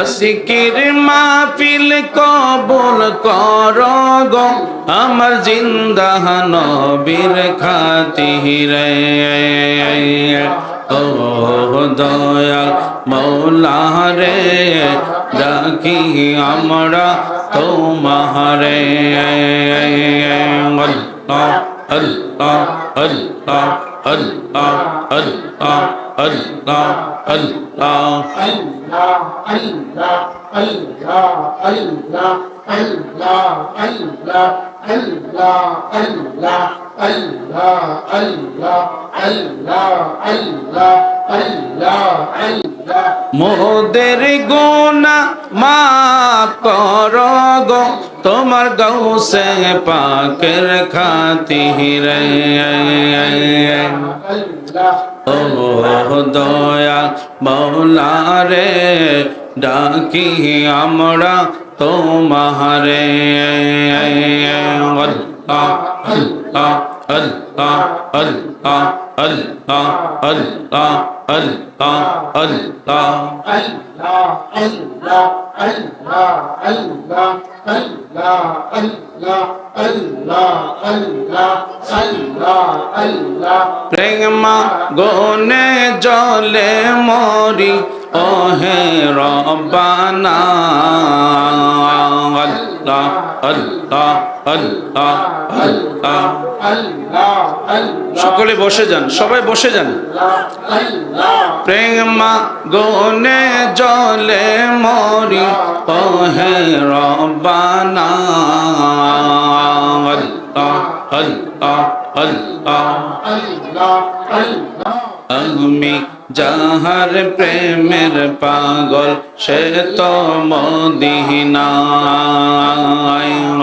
আশিকির মাহফিল কবুল করো গো আমার জিন্দা নবীর খাতিরে। ও দয়াল মৌলা রে ডাকি আমরা তোমারে। আল্লাহ আল্লাহ আল্লাহ আল্লাহ আল্লাহ আল্লাহ আল্লাহ মোদের গুনাহ মাফ করো গো তোমার গৌসে পাকের খাতিরে। ও দয়া মৌলা রে ডাকি আমরা তোমারে। আল্লাহ আল্লাহ আল্লাহ আল্লাহ আল্লাহ আল্লাহ আল্লাহ আল্লাহ প্রেমা গনে জলে মরি ওহে রব্বানা। আল্লাহ আল্লাহ আল্লাহ আল্লাহ। সকলে বসে যান, সবাই বসে যান। প্রেমা গনে জলে মরি ওহে রব্বানা। আল্লাহ আল্লাহ আল্লাহ। আমি যাহার প্রেমের পাগল সে তো মদিনায়।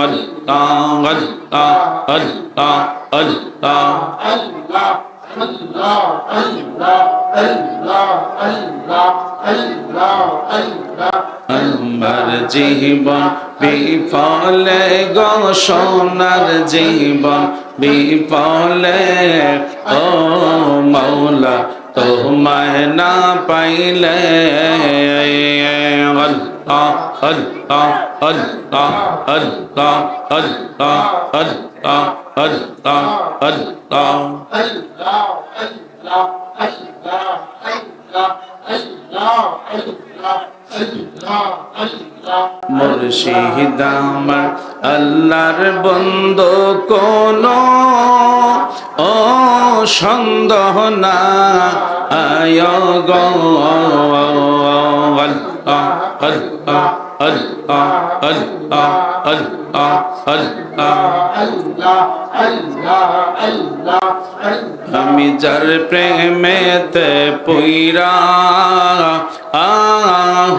আল্লাহ আল্লাহ আল্লাহ আল্লাহ। আমার জীবন বিফলে গো সোনার জীবন বিফলে। ও মৌলা তোমায় না পাইলে। আল্লাহ আল্লাহ আল্লাহ আল্লাহ আল্লাহ আল্লাহ আল্লাহ আল্লাহ। মুর্শিদ আমার আল্লাহর বন্দো কোনো ও সন্দেহ না আয় গো। আল্লাহ আল্লাহ আল্লাহ আল্লাহ আল্লাহ আল্লাহ। আমি যার প্রেমেতে পইরা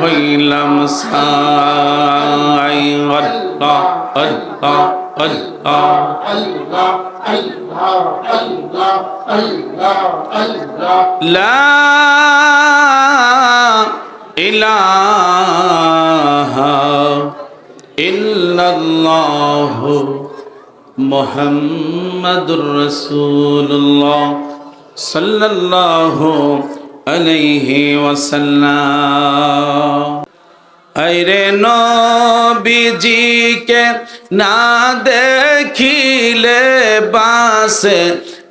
হইলাম সাই। আল্লাহ আল্লাহ আল্লাহ লা ইলাহা ইল্লাল্লাহ মুহাম্মাদুর রাসূলুল্লাহ সাল্লাল্লাহু আলাইহি ওয়াসাল্লাম। আইরে নবীজিকে না দেখিলে বাসে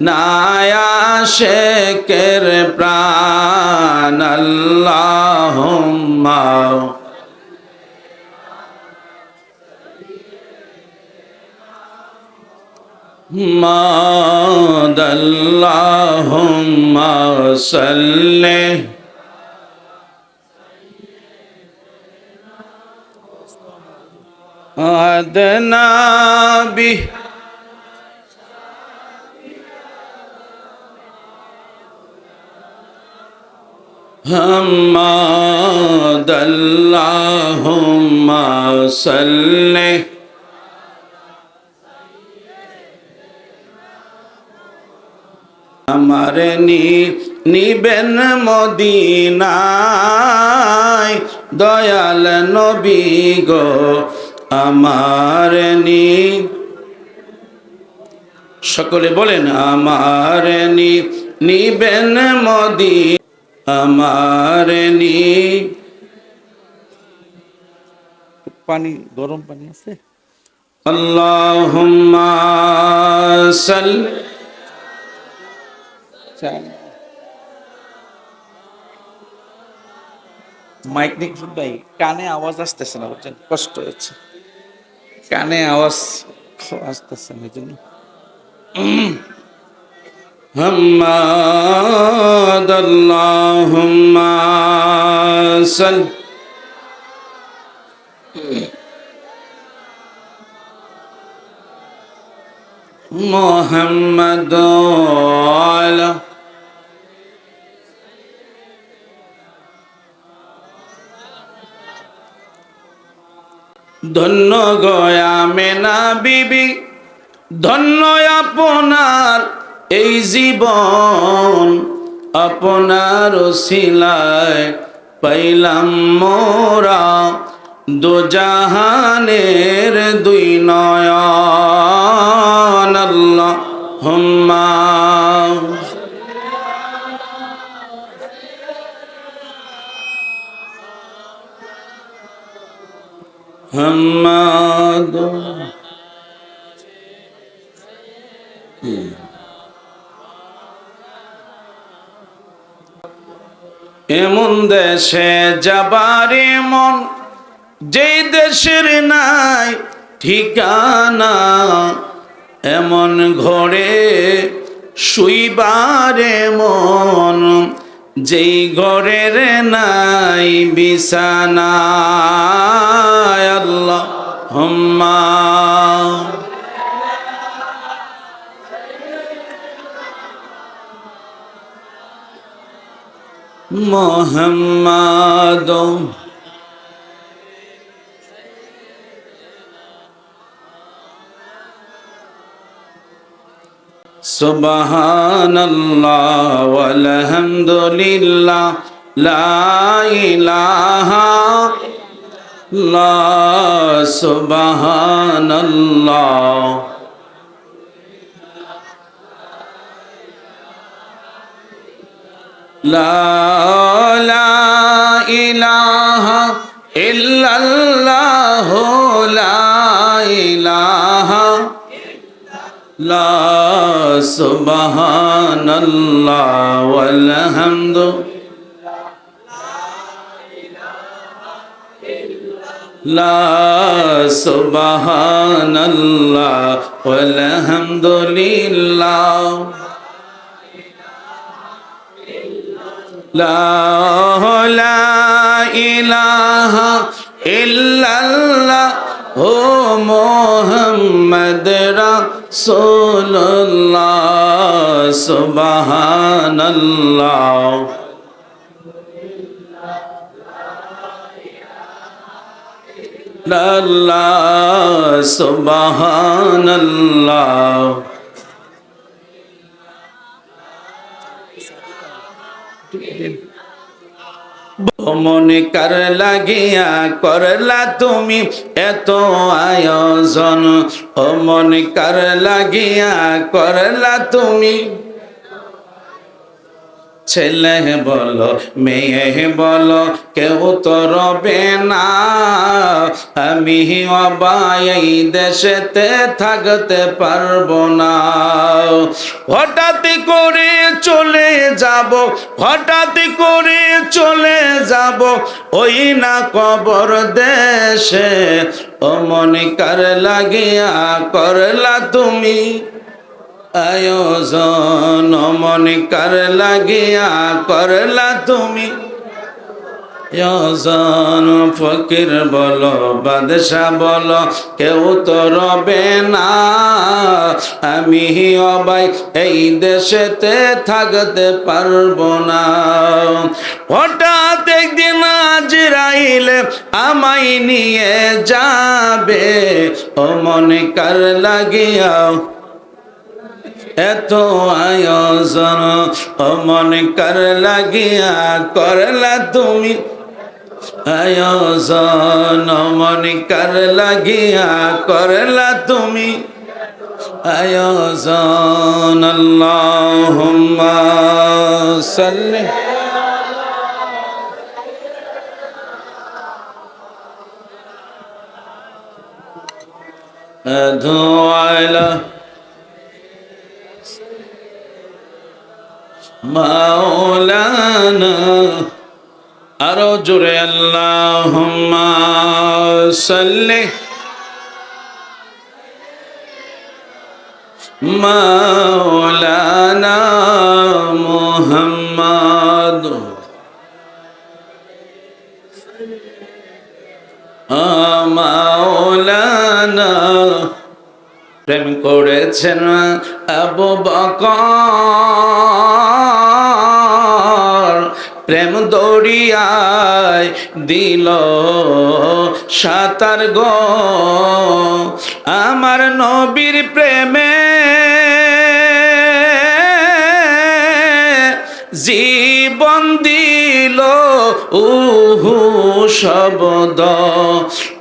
না আশিকের প্রাণ। আল্লাহুম্মা আল্লাহুম্মা সাল্লি আদনা বি হাম্মাদ। আল্লাহুম্মা সাল্লি আমার নিবেন মদিনায় দয়াল নবী গো আমার সকলে বলেন আমার নিবেন মদিনায়। আমার পানি, গরম পানি আছে? আল্লাহুম্মা সাল্লি মাইক নিক ভাই, কানে আওয়াজ আসতেছে না, বুঝছেন, কষ্ট হচ্ছে, কানে আওয়াজ আসতেছে না, এই জন্য। হাম্মাদ আল্লাহুম্মা সাল্লি মুহাম্মাদ আলা ধন্য গয়া মেনা বিবি, ধন্য আপনার এই জীবন, আপনার ওসিলায় পাইলাম মোরা দোজাহানের দুই নয়ন। আল্লাহুম্মা হাম্মাদ। এমন দেশে যাবার মন, যেই দেশের নাই ঠিকানা, এমন ঘরে শুইবারে মন, যেই ঘরের নাই বিছানা। আল্লাহুম্মা মুহাম্মাদ সুবহানাল্লাহ ওয়াল হামদুলিল্লাহ লা ইলাহা ইল্লাল্লাহ। সুবহানাল্লাহ লা ইলাহা ইল্লাল্লাহ, লা ইলাহা লা। সুবহানাল্লাহ ওয়াল হামদু লা। সুবহানাল্লাহ ওয়াল হামদুলিল্লাহ লা ইলাহা ইল্লাল্লাহ ও মুহাম্মদ রাসূলুল্লাহ। সুবহানাল্লাহ আল্লাহ। সুবহানাল্লাহ মনে কার লাগিয়া করলা তুমি এত আয়োজন, ও মনে কার লাগিয়া করলা তুমি। ছেলে বলো মেয়ে বলো কেউ তো রবে না, আমি অবাই এই দেশেতে থাকতে পারবো না। হঠাৎ করে চলে যাব, হঠাৎ করে চলে যাব ওই না কবর দেশে, ও মনে কার লাগিয়া করলা তুমি আয়োজন, মনে কার লাগিয়া করলা তুমি আয়োজন। ফকির বলো বাদশা বলো কেউ তো রবে না, আমি অবাই এই দেশেতে থাকতে পারবো না। হঠাৎ একদিন আজরাইলে আমায় নিয়ে যাবে, ও মনে কার লাগিয়া এত আয়োজন, ও মনে কার লাগিয়া করলা তুমি আয়োজন, মনে কার লাগিয়া করলা তুমি আয়োজন। আল্লাহুম্মা সাল্লি أدعو مولانا أرجو اللهم صل مولانا محمد মাওলানা প্রেম করেছেন আবু বকর প্রেম দরিয়ায় দিল সাঁতার গো আমার নবীর প্রেমে জীবন দিল উহু শব্দ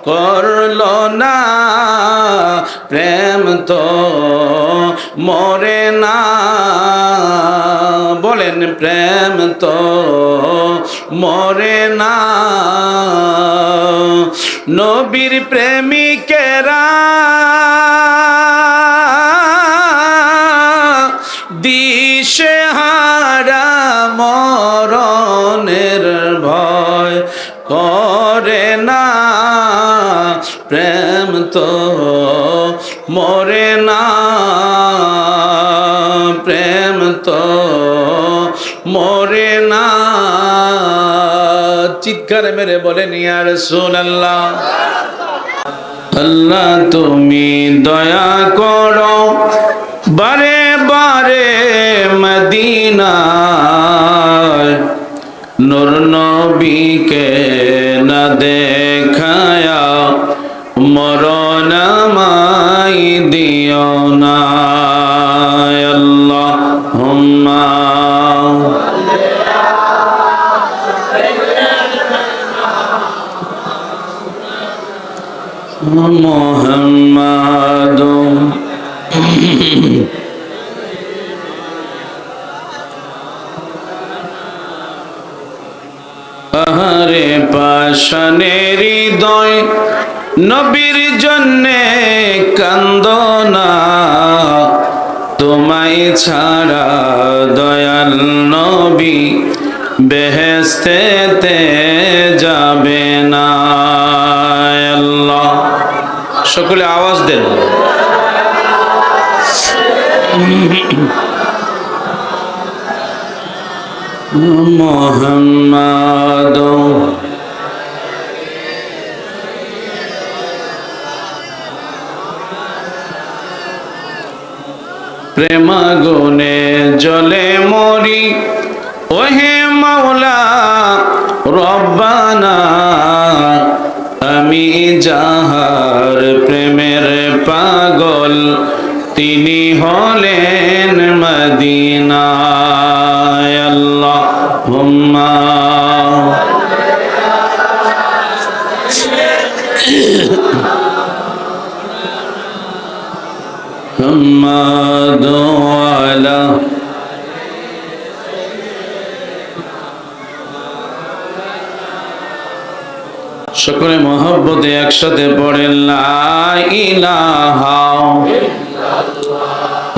করল না প্রেম তো মরে না বলেন প্রেম তো মরে না নবীর প্রেমিকেরা দিশে হারা মরণের ভয় করে না প্রেম তো মরে না প্রেম তো মরে না চিৎকার মেরে বলেন ইয়া রাসূলুল্লাহ আল্লাহ তুমি দয়া করো বারে বারে মদিনায় নূর নবীকে না দেখায়া মরণ আমায় দিও না আল্লাহুম্মা মুহাম্মাদুম আহারে পাষাণের হৃদয় নবীর জন্যে কান্দনা তোমায় ছাড়া দয়াল নবী বেহেশতেতে যাবে না আল্লাহ সকলে আওয়াজ দেন মুহাম্মাদ প্রেমাগুনে জ্বলে মরি ওহে মাওলা রব্বানা আমি যাহার প্রেমের পাগল তিনি হলেন মদিনায় আল্লাহুম্মা محمد وعلى সকলে মহব্বতে একসাথে পড়েন লা ইলাহা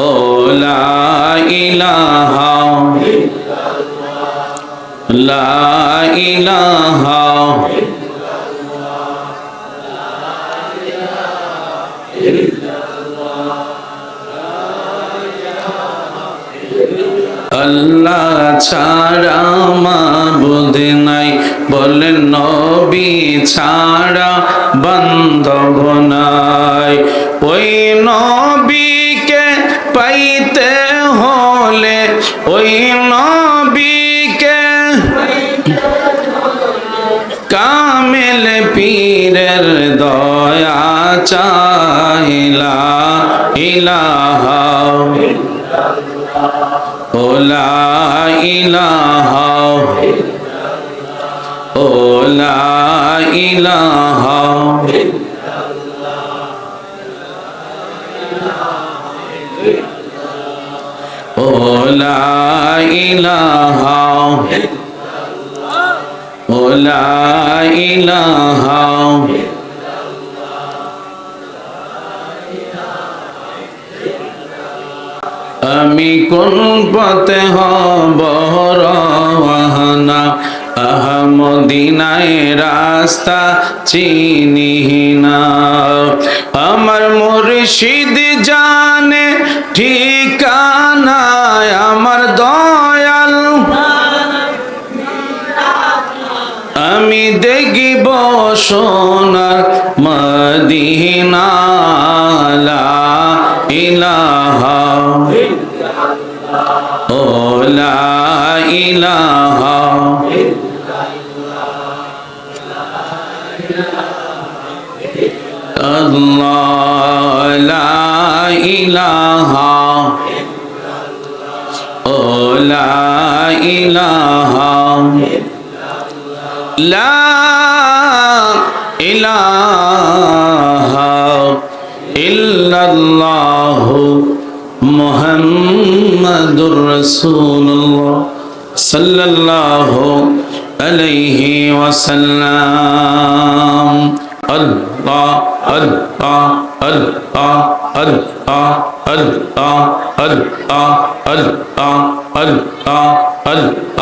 ও লা ইলাহা লা ইলাহা আল্লাহ ছাড়া মাবুদ নাই বলেন নবী ছাড়া বান্ধব নাই ওই নবীকে পাইতে হলে ওই নবীকে কামেল পীরের দয়া চাইলা ইলাহা ও লা ইলাহা ও লা ইলাহা ও লা ইলাহা ও লা ইলাহা আমি কোন পথে হব রওয়ানা মদিনায় রাস্তা চিনি না আমার মুর্শিদ জানে ঠিকানা আমার দয়াল আমি দেখিব সোনার মদিনা লা ইলাহা ও লা ইলাহা আল্লাহ লা ইলাহা ও লা ইলাহা লা ইলাহা ইল্লাল্লাহু মুহাম্মাদুর রাসূলুল্লাহ সাল্লাল্লাহু আলাইহি ওয়াসাল্লাম আল্লাহ আল্লাহ আল্লাহ আল্লাহ আল্লাহ আল্লাহ আল্লাহ আল্লাহ আল্লাহ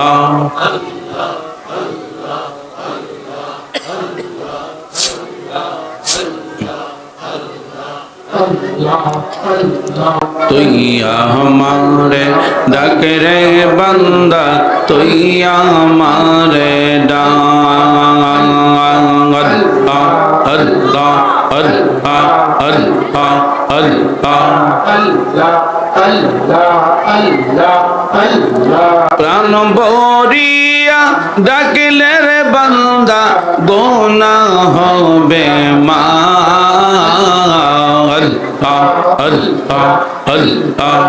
তুই আমারে ডাক রে বান্দা তুই আমারে ডাক আল্লাহ আল্লাহ আল্লাহ আল্লাহ প্রাণ ভরিয়া ডাকলে রে বান্দা গুনাহ হবে মা আল্লাহ আল্লাহ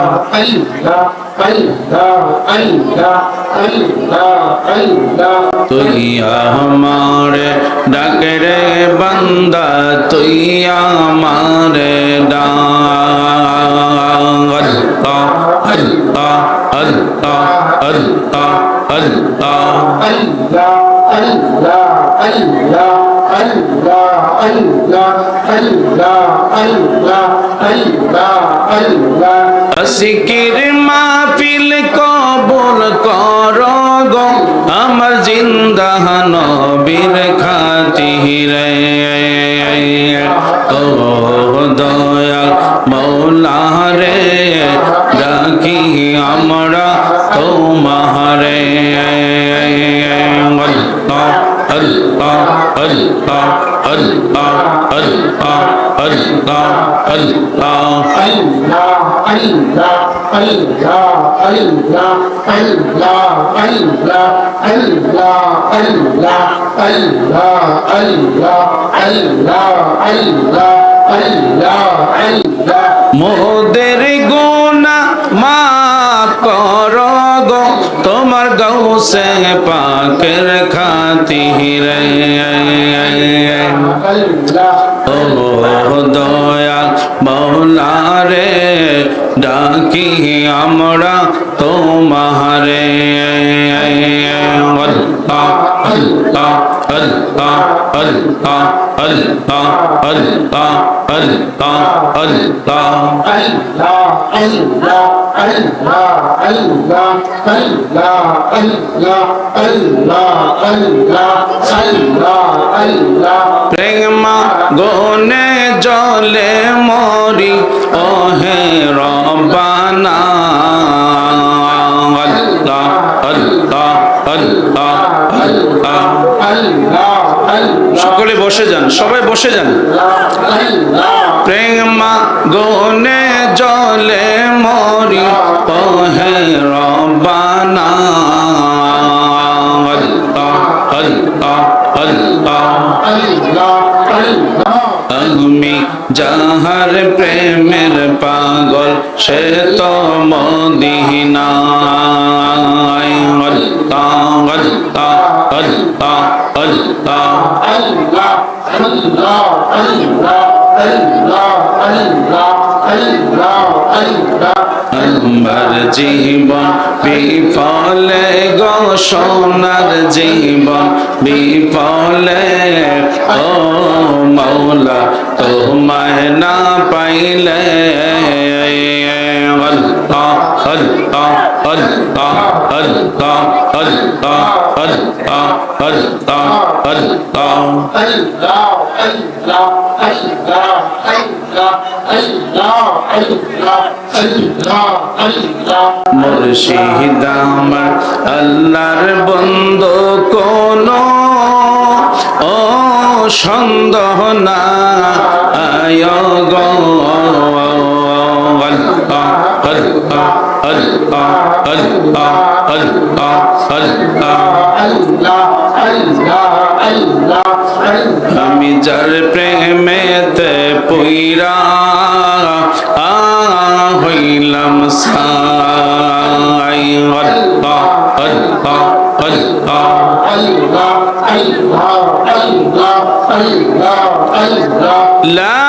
আল্লাহ তুই আমারে ডাক রে বান্দা তুই আমারে ডাক আল্লাহ আল্লাহ আল্লাহ আল্লাহ আসিকির মাহফিল কবুল করো গো আমার জিন্দা নবীর খাতিরে ও দয়াল মওলা রে ডাকি আমরা তোমারে আল্লাহ আল্লাহ আল্লাহ আল্লাহ আল্লাহ আল্লাহ মোদের গুনাহ মাফ করো গো তোমার গৌসে পাকের খাতিরে ও দয়াল মওলা রে ডাকি আমরা তোমারে আল্লাহ আল্লাহ আল্লাহ আল্লাহ আল্লাহ আল্লাহ আল্লাহ আল্লাহ প্রেমা গনে জলে মরি ওহে রব্বানা আল্লাহ আল্লাহ আল্লাহ আল্লাহ সকলে বসে যান সবাই বসে যান প্রেমা গনে জলে মরি ওহে রব্বানা আল্লাহ আল্লাহ আল্লাহ আমি যাহার প্রেমের পাগল সে তো মদিনায় আল্লাহ আল্লাহ আল্লাহ আল্লাহ আমার জীবন বিফলে গো সোনার জীবন বিফলে ও মৌলা তোমায় না পাইলে আল্লাহ মুর্শিদ আমার আল্লাহর বন্ধু কোনো ও সন্দেহ না আয় গো আমি যার প্রেমেতে পইরা হইলাম সাই আল্লাহ আল্লাহ আল্লাহ লা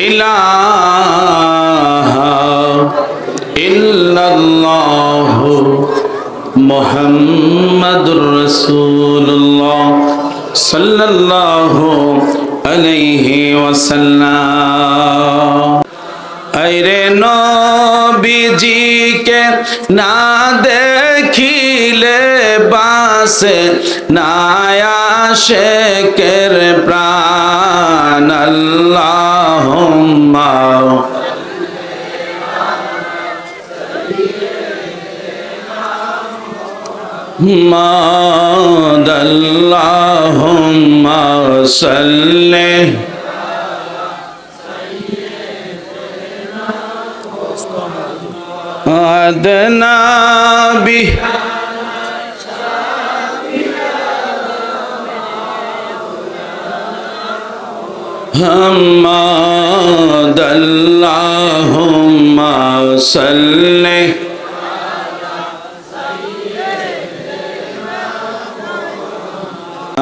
ইলাহা ইল্লাল্লাহ মুহাম্মাদুর রাসূলুল্লাহ সাল্লাল্লাহু আলাইহি ওয়াসাল্লাম। আইরে নবীজিকে না দেখিলে বাসে না আশিকের প্রাণ আল্লাহুম্মা আল্লাহুম্মা সাল্লি আদনা বি হাম্মাদ আল্লাহুম্মা সাল্লি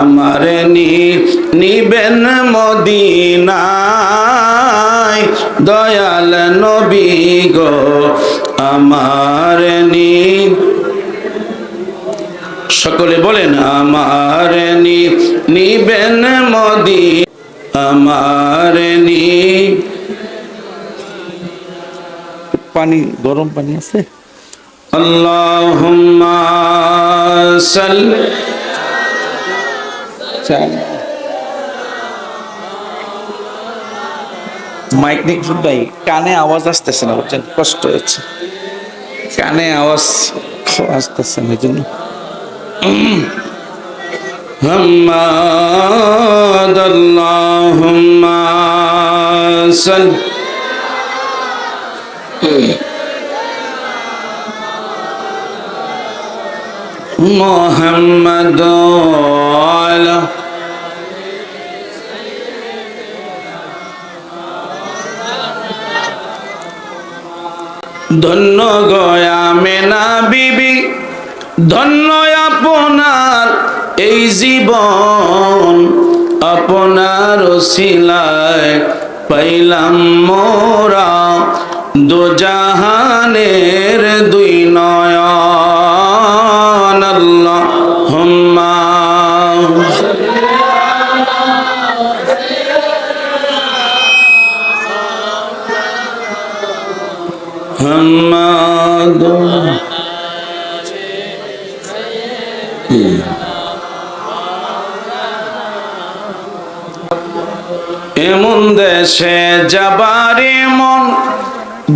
আমার নিবেন মদিনায় দয়াল নবী গো আমার সকলে বলেন আমার নিবেন মদি আমার পানি গরম পানি আছে আল্লাহুম্মা সাল্লি মাইক নিক ভাই কানে আওয়াজ আসতেছে না বুঝছেন কষ্ট হচ্ছে কানে আওয়াজ আসতেছে না এই জন্য হাম্মাদ আল্লাহুম্মা সাল্লি মুহাম্মাদ আলা ধন্য গয়া মেনা বিবি ধন্য আপনার এই জীবন আপনার ওসিলায় পাইলাম মোরা দোজাহানের দুই নয়ন আল্লাহুম্মা হাম্মাদ এমন দেশে যাবার মন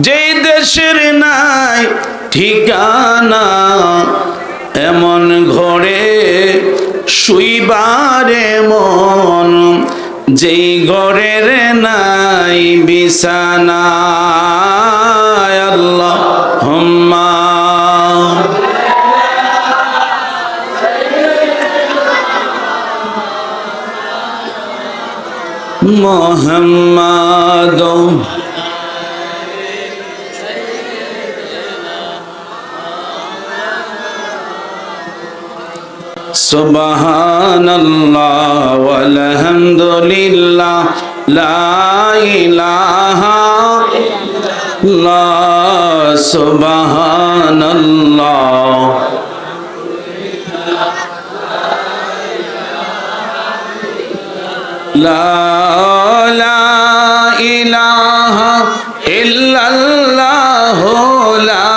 যেই দেশের নাই ঠিকানা এমন ঘরে শুইবারে মন যেই ঘরের নাই বিছানা আল্লাহুম্মা মুহাম্মাদ সুবহানাল্লাহ ওয়ালহামদুলিল্লাহ লা ইলাহা ইল্লাল্লাহ সুবহানাল্লাহ লা ইলাহা ইল্লাল্লাহ লা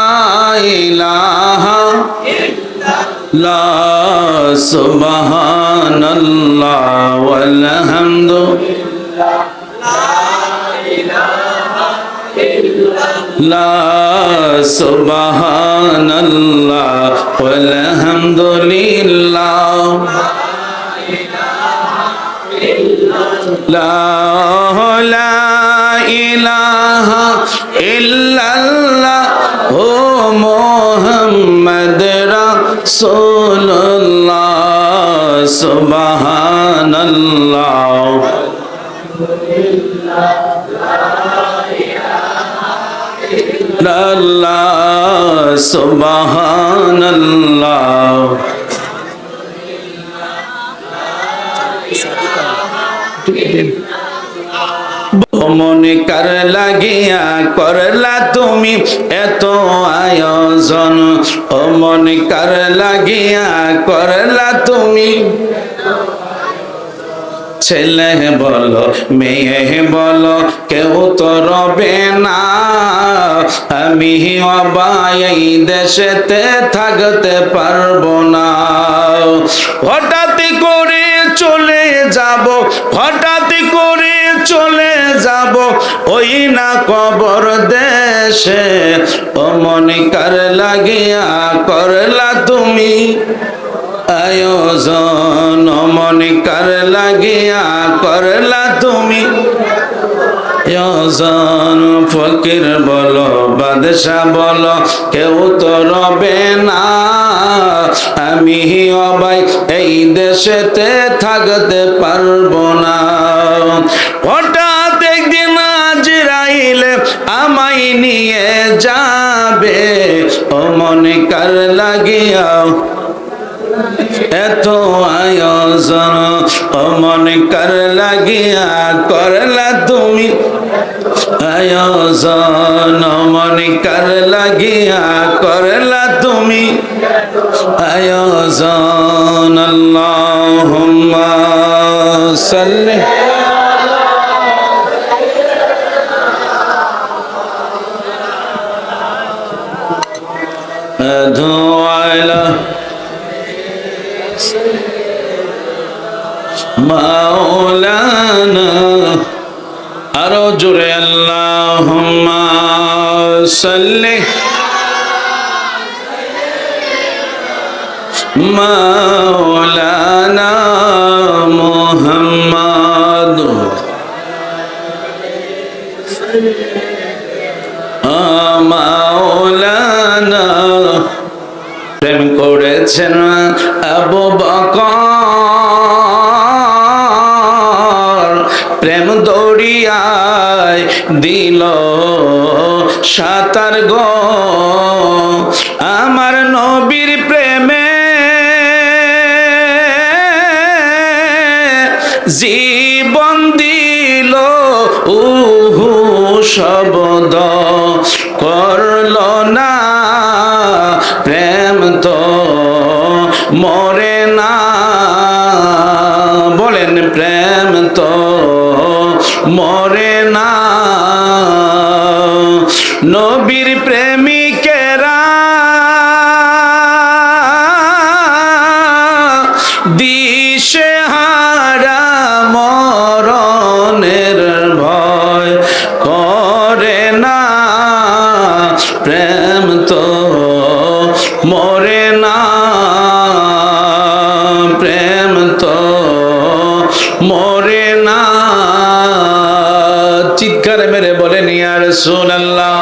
ইলাহা ইল্লাল্লাহ সুবহানাল্লাহ ওয়ালহামদুলিল্লাহ লা সুবহানাল্লাহ ওয়ালহামদুলিল্লাহ লা ইলাহা ইল্লাল্লাহ ও মুহাম্মদ রাসূলুল্লাহ সুবহানাল্লাহ আল্লাহ সুবহানাল্লাহ মনে কার লাগিয়া করলা তুমি এত আয়োজন ও মনে কার লাগিয়া করলা তুমি ছেলে বলো মেয়ে বলো কেউ তো রবে না আমি অবাই এই দেশেতে থাকতে পারবো না হঠাৎ করে চলে যাব হঠাৎ করে চলে যাব ওই না কবর দেশে ও মনে কার লাগিয়া করলা তুমি আয়োজন মনে কার লাগিয়া করলা তুমি আয়োজন ফকির বলো বাদশা বলো কেউ তো রবে না আমি অবাই এই দেশেতে থাকতে পারবো না হঠাৎ একদিন আজরাইল আমায় নিয়ে যাবে ও মনে কার লাগিয়া এত আয়োজন ও মনে কার লাগিয়া করলা তুমি আয়োজন মনে কার লাগিয়া করলা তুমি আয়োজন আল্লাহুম্মা সাল্লি আলা মাওলানা আরো জোরে আল্লাহুম্মা সাল্লি মাওলানা মুহাম্মদ মাওলানা প্রেম করেছেন আবু বকর প্রেম দরিয়ায় দিল সাঁতার গো আমার নবীর প্রেমে জীবন দিল উহু শব্দ করল না প্রেম তো মরে না বলেন প্রেম তো মরে না নবীর প্রেমিকেরা দিশে হারা মরণের ভয় করে না প্রেম তো মরে না প্রেম তো মরে না চিৎকার মেরে বলেন ইয়া রাসূলুল্লাহ